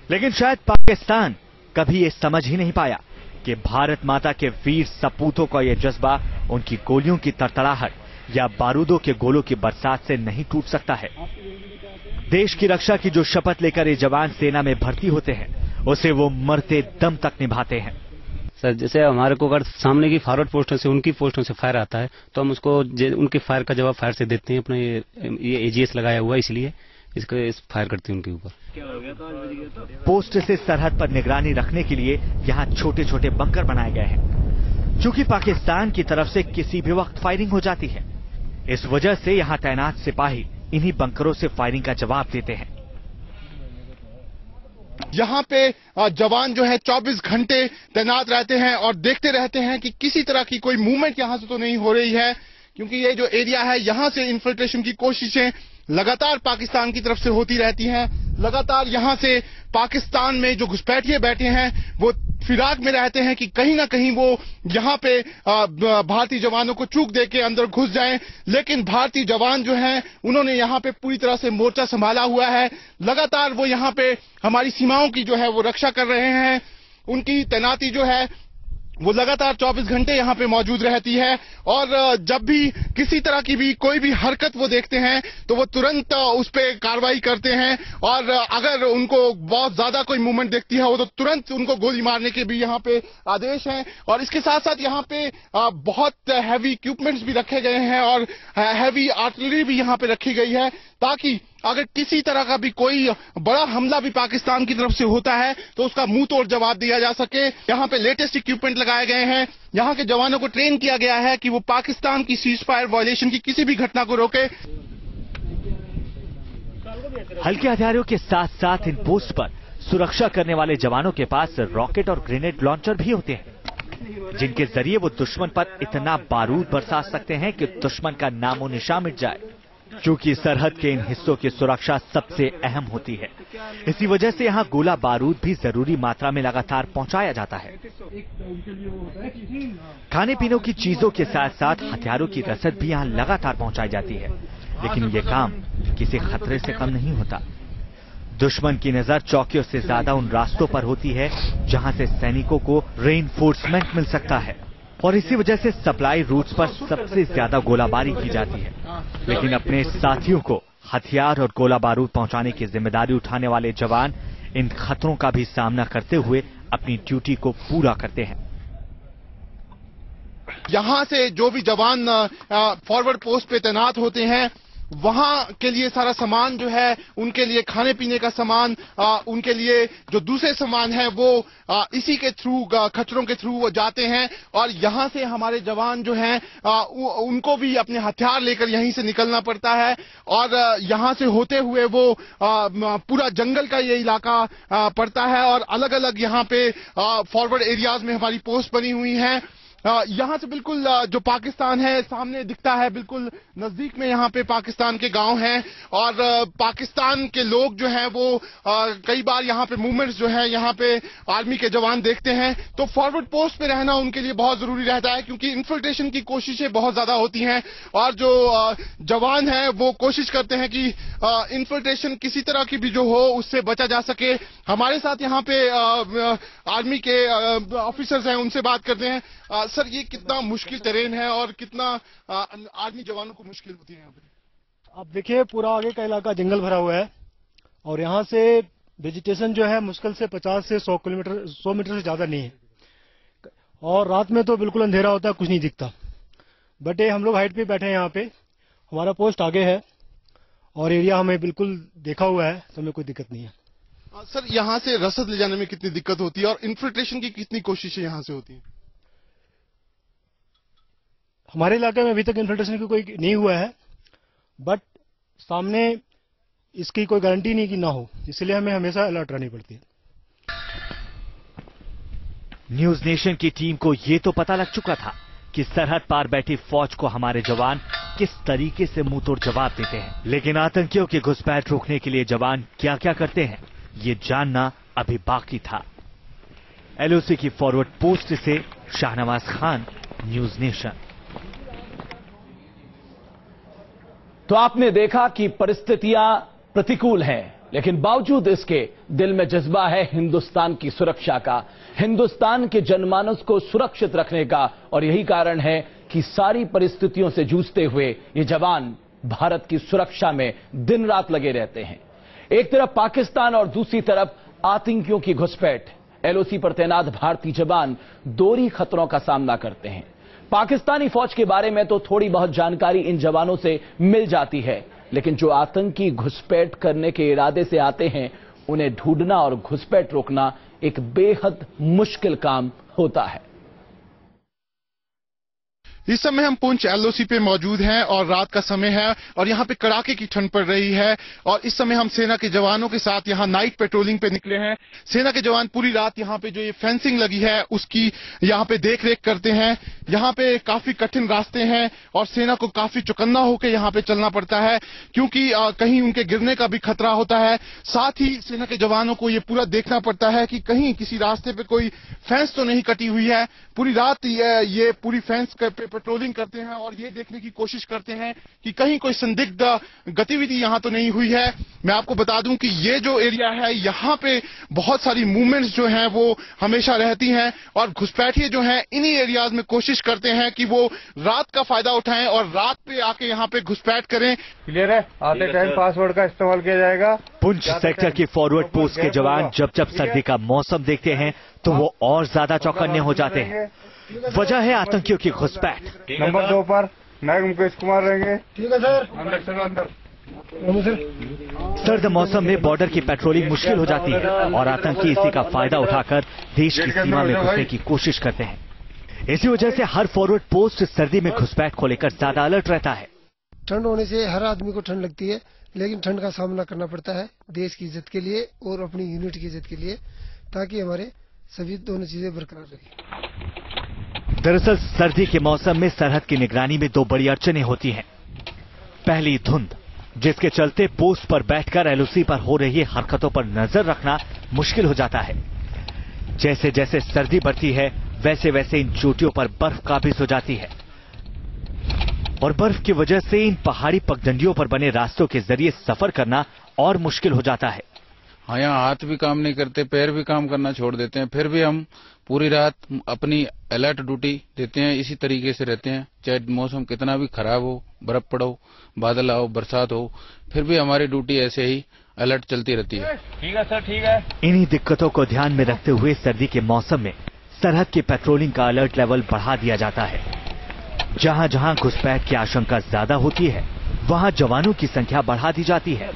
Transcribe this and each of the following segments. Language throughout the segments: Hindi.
लेकिन शायद पाकिस्तान कभी ये समझ ही नहीं पाया कि भारत माता के वीर सपूतों का यह जज्बा उनकी गोलियों की तड़तड़ाहट या बारूदों के गोलों की बरसात से नहीं टूट सकता है। देश की रक्षा की जो शपथ लेकर ये जवान सेना में भर्ती होते हैं, उसे वो मरते दम तक निभाते हैं। सर, जैसे हमारे को अगर सामने की फॉरवर्ड पोस्टों से, उनकी पोस्टों से फायर आता है तो हम उसको उनके फायर का जवाब फायर से देते हैं। अपना ये एजीएस लगाया हुआ है, इसलिए इसको फायर करते हैं उनके ऊपर। पोस्ट से सरहद पर निगरानी रखने के लिए यहाँ छोटे छोटे बंकर बनाए गए हैं। चूंकि पाकिस्तान की तरफ से किसी भी वक्त फायरिंग हो जाती है, इस वजह से यहाँ तैनात सिपाही इन्हीं बंकरों से फायरिंग का जवाब देते हैं। यहाँ पे जवान जो है 24 घंटे तैनात रहते हैं और देखते रहते हैं कि किसी तरह की कोई मूवमेंट यहाँ से तो नहीं हो रही है, क्योंकि ये जो एरिया है यहाँ से इन्फिल्ट्रेशन की कोशिशें लगातार पाकिस्तान की तरफ से होती रहती हैं। लगातार यहाँ से पाकिस्तान में जो घुसपैठिए बैठे हैं वो फिराक में रहते हैं कि कहीं ना कहीं वो यहाँ पे भारतीय जवानों को चूक दे के अंदर घुस जाएं, लेकिन भारतीय जवान जो हैं उन्होंने यहाँ पे पूरी तरह से मोर्चा संभाला हुआ है। लगातार वो यहाँ पे हमारी सीमाओं की जो है वो रक्षा कर रहे हैं। उनकी तैनाती जो है वो लगातार 24 घंटे यहाँ पे मौजूद रहती है और जब भी किसी तरह की भी कोई भी हरकत वो देखते हैं तो वो तुरंत उस पे कार्रवाई करते हैं और अगर उनको बहुत ज्यादा कोई मूवमेंट दिखती है वो तो तुरंत उनको गोली मारने के भी यहाँ पे आदेश हैं। और इसके साथ साथ यहाँ पे बहुत हैवी इक्विपमेंट्स भी रखे गए हैं और हैवी आर्टिलरी भी यहाँ पे रखी गई है, ताकि अगर किसी तरह का भी कोई बड़ा हमला भी पाकिस्तान की तरफ से होता है तो उसका मुंह तोड़ जवाब दिया जा सके। यहाँ पे लेटेस्ट इक्विपमेंट लगाए गए हैं। यहाँ के जवानों को ट्रेन किया गया है कि वो पाकिस्तान की सीज फायर वायलेशन की किसी भी घटना को रोके। हल्के हथियारों के साथ साथ इन पोस्ट पर सुरक्षा करने वाले जवानों के पास रॉकेट और ग्रेनेड लॉन्चर भी होते हैं, जिनके जरिए वो दुश्मन पर इतना बारूद बरसा सकते हैं कि दुश्मन का नामो निशान मिट जाए। क्योंकि सरहद के इन हिस्सों की सुरक्षा सबसे अहम होती है, इसी वजह से यहाँ गोला बारूद भी जरूरी मात्रा में लगातार पहुंचाया जाता है। खाने पीने की चीजों के साथ साथ हथियारों की रसद भी यहाँ लगातार पहुंचाई जाती है, लेकिन ये काम किसी खतरे से कम नहीं होता। दुश्मन की नजर चौकियों से ज्यादा उन रास्तों पर होती है जहां से सैनिकों को रेनफोर्समेंट मिल सकता है, और इसी वजह से सप्लाई रूट्स पर सबसे ज्यादा गोलाबारी की जाती है। लेकिन अपने साथियों को हथियार और गोला बारूद पहुंचाने की जिम्मेदारी उठाने वाले जवान इन खतरों का भी सामना करते हुए अपनी ड्यूटी को पूरा करते हैं। यहाँ से जो भी जवान फॉरवर्ड पोस्ट पे तैनात होते हैं, वहां के लिए सारा सामान जो है, उनके लिए खाने पीने का सामान, उनके लिए जो दूसरे सामान है वो इसी के थ्रू, खच्चरों के थ्रू वो जाते हैं। और यहाँ से हमारे जवान जो हैं उनको भी अपने हथियार लेकर यहीं से निकलना पड़ता है और यहाँ से होते हुए वो पूरा जंगल का ये इलाका पड़ता है और अलग अलग यहाँ पे फॉरवर्ड एरियाज में हमारी पोस्ट बनी हुई हैं। यहाँ से बिल्कुल जो पाकिस्तान है सामने दिखता है, बिल्कुल नजदीक में यहाँ पे पाकिस्तान के गांव हैं और पाकिस्तान के लोग जो हैं वो कई बार यहाँ पे मूवमेंट्स जो है यहाँ पे आर्मी के जवान देखते हैं, तो फॉरवर्ड पोस्ट पे रहना उनके लिए बहुत जरूरी रहता है, क्योंकि इन्फिल्ट्रेशन की कोशिशें बहुत ज्यादा होती हैं और जो जवान है वो कोशिश करते हैं कि इन्फिल्ट्रेशन किसी तरह की भी जो हो उससे बचा जा सके। हमारे साथ यहाँ पे आर्मी के ऑफिसर्स हैं, उनसे बात करते हैं। सर, ये कितना मुश्किल टेरेन है और कितना आर्मी जवानों को मुश्किल होती है यहाँ पे? आप देखिए, पूरा आगे का इलाका जंगल भरा हुआ है और यहाँ से वेजिटेशन जो है मुश्किल से 50 से 100 मीटर से ज्यादा नहीं है और रात में तो बिल्कुल अंधेरा होता है, कुछ नहीं दिखता। बट हम लोग हाइट पे बैठे हैं, यहाँ पे हमारा पोस्ट आगे है और एरिया हमें बिल्कुल देखा हुआ है, तो हमें कोई दिक्कत नहीं है। सर, यहाँ से रसद ले जाने में कितनी दिक्कत होती है और इन्फिल्ट्रेशन की कितनी कोशिशें यहाँ से होती है? हमारे इलाके में अभी तक इन्फिल्ट्रेशन की कोई नहीं हुआ है, बट सामने इसकी कोई गारंटी नहीं कि ना हो, इसलिए हमें हमेशा अलर्ट रहनी पड़ती है। न्यूज नेशन की टीम को ये तो पता लग चुका था कि सरहद पार बैठी फौज को हमारे जवान किस तरीके से मुंह तोड़ जवाब देते हैं, लेकिन आतंकियों की घुसपैठ रोकने के लिए जवान क्या क्या करते हैं ये जानना अभी बाकी था। एलओसी की फॉरवर्ड पोस्ट से शाहनवाज खान, न्यूज नेशन। तो आपने देखा कि परिस्थितियां प्रतिकूल हैं, लेकिन बावजूद इसके दिल में जज्बा है हिंदुस्तान की सुरक्षा का, हिंदुस्तान के जनमानस को सुरक्षित रखने का। और यही कारण है कि सारी परिस्थितियों से जूझते हुए ये जवान भारत की सुरक्षा में दिन रात लगे रहते हैं। एक तरफ पाकिस्तान और दूसरी तरफ आतंकियों की घुसपैठ। एलओसी पर तैनात भारतीय जवान दोहरी खतरों का सामना करते हैं। पाकिस्तानी फौज के बारे में तो थोड़ी बहुत जानकारी इन जवानों से मिल जाती है, लेकिन जो आतंकी घुसपैठ करने के इरादे से आते हैं उन्हें ढूंढना और घुसपैठ रोकना एक बेहद मुश्किल काम होता है। इस समय हम पुंछ एलओसी पे मौजूद हैं और रात का समय है और यहाँ पे कड़ाके की ठंड पड़ रही है। और इस समय हम सेना के जवानों के साथ यहाँ नाइट पेट्रोलिंग पे निकले हैं। सेना के जवान पूरी रात यहाँ पे जो ये फेंसिंग लगी है उसकी यहाँ पे देख रेख करते हैं। यहाँ पे काफी कठिन रास्ते हैं और सेना को काफी चौकन्ना होकर यहाँ पे चलना पड़ता है, क्योंकि कहीं उनके गिरने का भी खतरा होता है। साथ ही सेना के जवानों को ये पूरा देखना पड़ता है कि कहीं किसी रास्ते पे कोई फेंस तो नहीं कटी हुई है। पूरी रात ये पूरी फेंस पे पेट्रोलिंग करते हैं और ये देखने की कोशिश करते हैं कि कहीं कोई संदिग्ध गतिविधि यहाँ तो नहीं हुई है। मैं आपको बता दूं कि ये जो एरिया है यहाँ पे बहुत सारी मूवमेंट्स जो हैं वो हमेशा रहती हैं और घुसपैठिए जो हैं इन्हीं एरियाज में कोशिश करते हैं कि वो रात का फायदा उठाएं और रात पे आके यहाँ पे घुसपैठ करें। क्लियर है, आते टाइम पासवर्ड का इस्तेमाल किया जाएगा। पुंछ सेक्टर की फॉरवर्ड पोस्ट के जवान जब जब सर्दी का मौसम देखते हैं तो वो और ज्यादा चौकन्ने हो जाते हैं। वजह है आतंकियों की घुसपैठ। नंबर 2 पर नायक मुकेश कुमार रहेंगे। ठीक है सर, अंदर चलो अंदर। सर्द मौसम में बॉर्डर की पेट्रोलिंग मुश्किल हो जाती है और आतंकी इसी का फायदा उठाकर देश की सीमा में घुसने की कोशिश करते हैं। इसी वजह से हर फॉरवर्ड पोस्ट सर्दी में घुसपैठ को लेकर ज्यादा अलर्ट रहता है। ठंड होने से हर आदमी को ठंड लगती है, लेकिन ठंड का सामना करना पड़ता है देश की इज्जत के लिए और अपनी यूनिट की इज्जत के लिए, ताकि हमारे सभी दोनों चीजें बरकरार रहे। दरअसल सर्दी के मौसम में सरहद की निगरानी में दो बड़ी अड़चनें होती हैं। पहली धुंध, जिसके चलते पोस्ट पर बैठकर एलओसी पर हो रही हरकतों पर नजर रखना मुश्किल हो जाता है। जैसे जैसे सर्दी बढ़ती है वैसे वैसे इन चोटियों पर बर्फ काबिज हो जाती है और बर्फ की वजह से इन पहाड़ी पगडंडियों पर बने रास्तों के जरिए सफर करना और मुश्किल हो जाता है। हाँ, यहाँ हाथ भी काम नहीं करते, पैर भी काम करना छोड़ देते हैं, फिर भी हम पूरी रात अपनी अलर्ट ड्यूटी देते हैं। इसी तरीके से रहते हैं, चाहे मौसम कितना भी खराब हो, बर्फ पड़ो, बादल आओ, बरसात हो, फिर भी हमारी ड्यूटी ऐसे ही अलर्ट चलती रहती है। ठीक है सर, ठीक है। इन्हीं दिक्कतों को ध्यान में रखते हुए सर्दी के मौसम में सरहद की पेट्रोलिंग का अलर्ट लेवल बढ़ा दिया जाता है। जहां जहां घुसपैठ की आशंका ज्यादा होती है वहां जवानों की संख्या बढ़ा दी जाती है।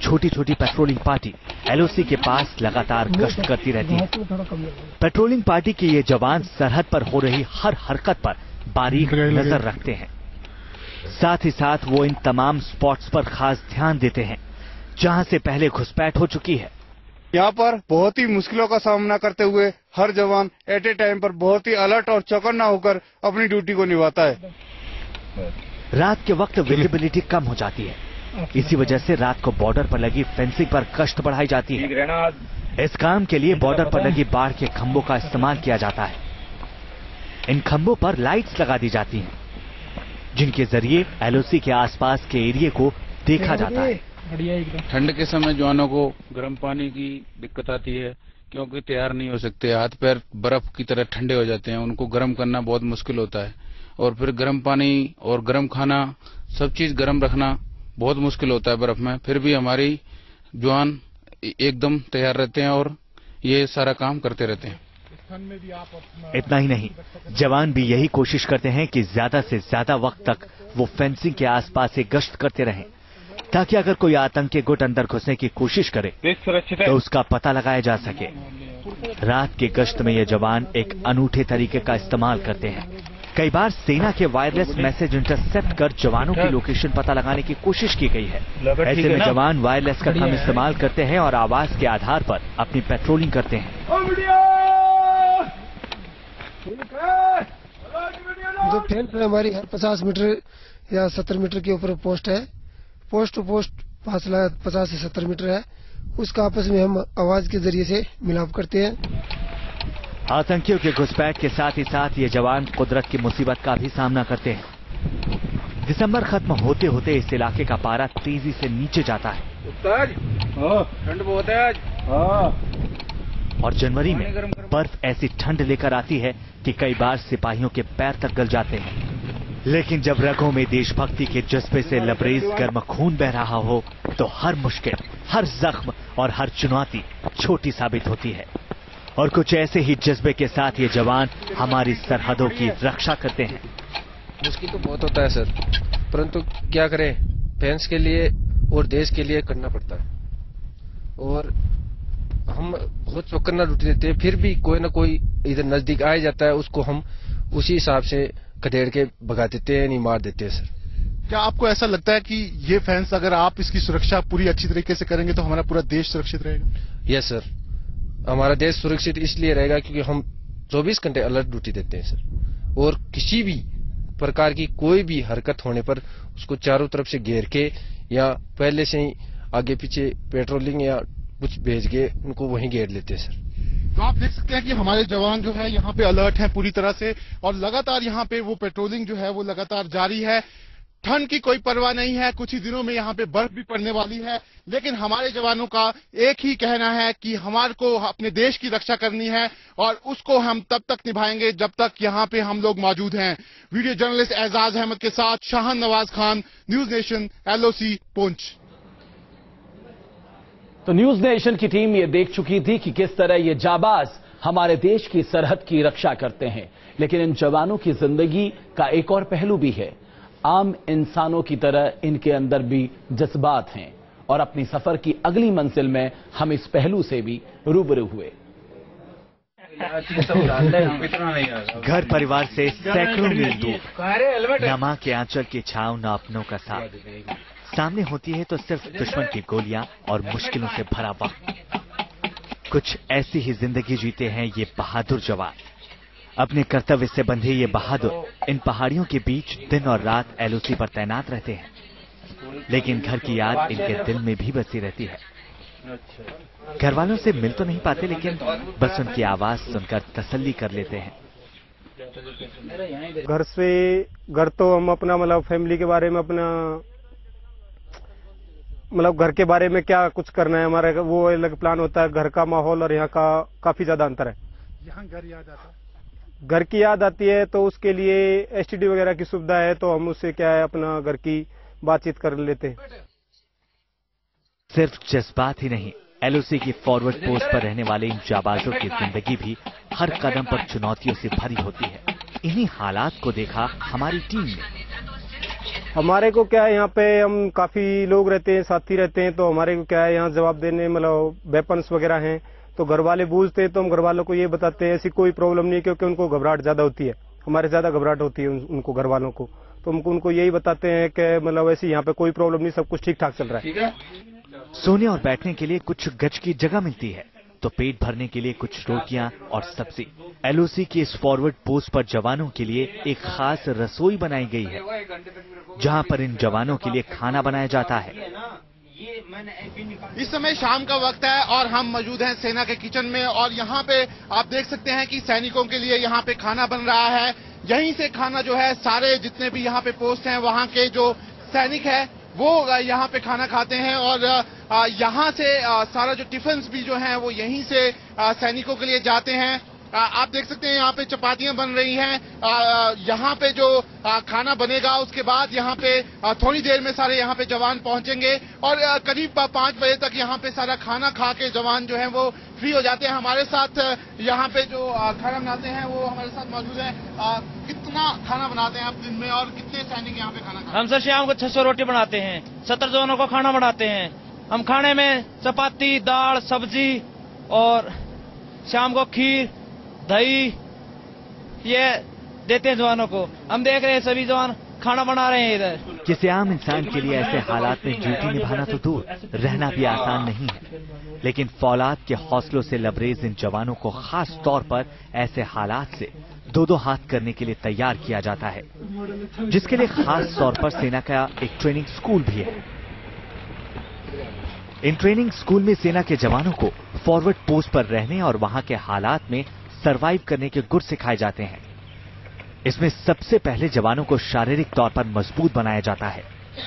छोटी छोटी पेट्रोलिंग पार्टी एलओसी के पास लगातार गश्त करती रहती है। पेट्रोलिंग पार्टी के ये जवान सरहद पर हो रही हर हरकत पर बारीक नजर रखते हैं। साथ ही साथ वो इन तमाम स्पॉट्स पर खास ध्यान देते हैं जहां से पहले घुसपैठ हो चुकी है। यहाँ पर बहुत ही मुश्किलों का सामना करते हुए हर जवान एट ए टाइम पर बहुत ही अलर्ट और चौकन्ना होकर अपनी ड्यूटी को निभाता है। रात के वक्त विजिबिलिटी कम हो जाती है, इसी वजह से रात को बॉर्डर पर लगी फेंसिंग पर गश्त बढ़ाई जाती है। इस काम के लिए बॉर्डर पर लगी बाढ़ के खंभों का इस्तेमाल किया जाता है। इन खंभों पर लाइट्स लगा दी जाती हैं, जिनके जरिए एलओसी के आसपास के एरिया को देखा जाता है। ठंड के समय जवानों को गर्म पानी की दिक्कत आती है, क्योंकि तैयार नहीं हो सकते, हाथ पैर बर्फ की तरह ठंडे हो जाते हैं, उनको गर्म करना बहुत मुश्किल होता है। और फिर गर्म पानी और गर्म खाना, सब चीज गर्म रखना बहुत मुश्किल होता है बर्फ में। फिर भी हमारी जवान एकदम तैयार रहते हैं और ये सारा काम करते रहते हैं। इतना ही नहीं, जवान भी यही कोशिश करते हैं कि ज्यादा से ज्यादा वक्त तक वो फेंसिंग के आसपास से गश्त करते रहें, ताकि अगर कोई आतंकी गुट अंदर घुसने की कोशिश करे तो उसका पता लगाया जा सके। रात के गश्त में ये जवान एक अनूठे तरीके का इस्तेमाल करते हैं। कई बार सेना के वायरलेस मैसेज इंटरसेप्ट कर जवानों की लोकेशन पता लगाने की कोशिश की गई है। ऐसे में जवान वायरलेस का कम इस्तेमाल करते हैं और आवाज के आधार पर अपनी पेट्रोलिंग करते हैं। जो फील्ड पे हमारी हर 50 मीटर या 70 मीटर के ऊपर पोस्ट है, पोस्ट टू पोस्ट फासला 50 से 70 मीटर है, उसका आपस में हम आवाज के जरिए से मिलाप करते हैं। आतंकियों के घुसपैठ के साथ ही साथ ये जवान कुदरत की मुसीबत का भी सामना करते हैं। दिसंबर खत्म होते होते इस इलाके का पारा तेजी से नीचे जाता है। ठंड बहुत है आज। और जनवरी में बर्फ ऐसी ठंड लेकर आती है कि कई बार सिपाहियों के पैर तक गल जाते हैं। लेकिन जब रगों में देशभक्ति के जज्बे से लबरेज गर्म खून बह रहा हो तो हर मुश्किल, हर जख्म और हर चुनौती छोटी साबित होती है। और कुछ ऐसे ही जज्बे के साथ ये जवान हमारी सरहदों की रक्षा करते हैं। मुश्किल तो बहुत होता है सर, परंतु क्या करें, फैंस के लिए और देश के लिए करना पड़ता है। और हम बहुत चौकन्ना ड्यूटी देते हैं, फिर भी कोई ना कोई इधर नजदीक आ जाता है, उसको हम उसी हिसाब से खदेड़ के भगा देते हैं, नहीं मार देते हैं सर। क्या आपको ऐसा लगता है कि ये फैंस, अगर आप इसकी सुरक्षा पूरी अच्छी तरीके से करेंगे तो हमारा पूरा देश सुरक्षित रहेगा? यस सर, हमारा देश सुरक्षित इसलिए रहेगा क्योंकि हम 24 घंटे अलर्ट ड्यूटी देते हैं सर। और किसी भी प्रकार की कोई भी हरकत होने पर उसको चारों तरफ से घेर के या पहले से ही आगे पीछे पेट्रोलिंग या कुछ भेज के उनको वहीं घेर लेते हैं सर। तो आप देख सकते हैं कि हमारे जवान जो है यहाँ पे अलर्ट हैं पूरी तरह से, और लगातार यहाँ पे वो पेट्रोलिंग जो है वो लगातार जारी है। ठंड की कोई परवाह नहीं है, कुछ ही दिनों में यहाँ पे बर्फ भी पड़ने वाली है, लेकिन हमारे जवानों का एक ही कहना है कि हमारे को अपने देश की रक्षा करनी है और उसको हम तब तक निभाएंगे जब तक यहाँ पे हम लोग मौजूद हैं। वीडियो जर्नलिस्ट एजाज अहमद के साथ Shahn Nawaz Khan, news nation, LOC, Poonch. तो न्यूज नेशन की टीम ये देख चुकी थी कि किस तरह ये जाबाज हमारे देश की सरहद की रक्षा करते हैं, लेकिन इन जवानों की जिंदगी का एक और पहलू भी है। आम इंसानों की तरह इनके अंदर भी जज्बात हैं और अपनी सफर की अगली मंजिल में हम इस पहलू से भी रूबरू हुए। घर परिवार से सैकड़ों मील दूर, न मां के आंचल की छांव, न अपनों का साथ, सामने होती है तो सिर्फ दुश्मन की गोलियां और मुश्किलों से भरा वक्त। कुछ ऐसी ही जिंदगी जीते हैं ये बहादुर जवान। अपने कर्तव्य से बंधे ये बहादुर इन पहाड़ियों के बीच दिन और रात LOC पर तैनात रहते हैं, लेकिन घर की याद इनके दिल में भी बसी रहती है। घर वालों से मिल तो नहीं पाते, लेकिन बस उनकी आवाज सुनकर तसल्ली कर लेते हैं। घर तो हम अपना मतलब फैमिली के बारे में, अपना मतलब घर के बारे में क्या कुछ करना है हमारे, वो अलग प्लान होता है। घर का माहौल और यहाँ का काफी ज्यादा अंतर है। यहाँ घर याद आता है, घर की याद आती है तो उसके लिए STD वगैरह की सुविधा है, तो हम उससे क्या है अपना घर की बातचीत कर लेते हैं। सिर्फ जज्बात ही नहीं, LOC की फॉरवर्ड पोस्ट पर रहने वाले इन जाबाजों की जिंदगी भी हर कदम पर चुनौतियों से भरी होती है। इन्हीं हालात को देखा हमारी टीम ने। हमारे को क्या है, यहाँ पे हम काफी लोग रहते हैं, साथी रहते हैं, तो हमारे को क्या है यहाँ जवाब देने, मतलब वेपन्स वगैरह हैं, तो घर वाले पूछते हैं तो हम घर वालों को ये बताते हैं ऐसी कोई प्रॉब्लम नहीं, क्योंकि उनको घबराहट ज्यादा होती है, हमारे ज्यादा घबराहट होती है उनको घर वालों को, तो हम उनको यही बताते हैं कि मतलब ऐसी यहाँ पे कोई प्रॉब्लम नहीं, सब कुछ ठीक ठाक चल रहा है। सोने और बैठने के लिए कुछ गज की जगह मिलती है, तो पेट भरने के लिए कुछ रोटियां और सब्जी। LOC की इस फॉरवर्ड पोस्ट पर जवानों के लिए एक खास रसोई बनाई गई है, जहां पर इन जवानों के लिए खाना बनाया जाता है। इस समय शाम का वक्त है और हम मौजूद हैं सेना के किचन में, और यहाँ पे आप देख सकते हैं कि सैनिकों के लिए यहाँ पे खाना बन रहा है। यहीं से खाना जो है सारे जितने भी यहाँ पे पोस्ट हैं वहाँ के जो सैनिक है वो यहाँ पे खाना खाते हैं, और यहाँ से सारा जो टिफिन भी जो हैं वो यहीं से सैनिकों के लिए जाते हैं। आप देख सकते हैं यहाँ पे चपातियां बन रही हैं। यहाँ पे जो खाना बनेगा उसके बाद यहाँ पे थोड़ी देर में सारे यहाँ पे जवान पहुंचेंगे, और करीब 5 बजे तक यहाँ पे सारा खाना खा के जवान जो है वो फ्री हो जाते हैं। हमारे साथ यहाँ पे जो खाना बनाते हैं वो हमारे साथ मौजूद है। कितना खाना बनाते हैं आप दिन में, और कितने सैनिक यहाँ पे खाना खाते हैं? हम सर शाम को 600 रोटी बनाते हैं, 70 जवानों को खाना बनाते हैं। हम खाने में चपाती, दाल, सब्जी और शाम को खीर, दही ये देते हैं जवानों को। हम देख रहे हैं सभी जवान खाना बना रहे हैं इधर। किसी आम इंसान के लिए ऐसे हालात में ड्यूटी निभाना तो दूर, रहना भी आसान नहीं है, लेकिन फौलाद के हौसलों से लबरेज इन जवानों को खास तौर पर ऐसे हालात से दो हाथ करने के लिए तैयार किया जाता है, जिसके लिए खास तौर पर सेना का एक ट्रेनिंग स्कूल भी है। इन ट्रेनिंग स्कूल में सेना के जवानों को फॉरवर्ड पोस्ट पर रहने और वहां के हालात में सरवाइव करने के गुर सिखाए जाते हैं। इसमें सबसे पहले जवानों को शारीरिक तौर पर मजबूत बनाया जाता है।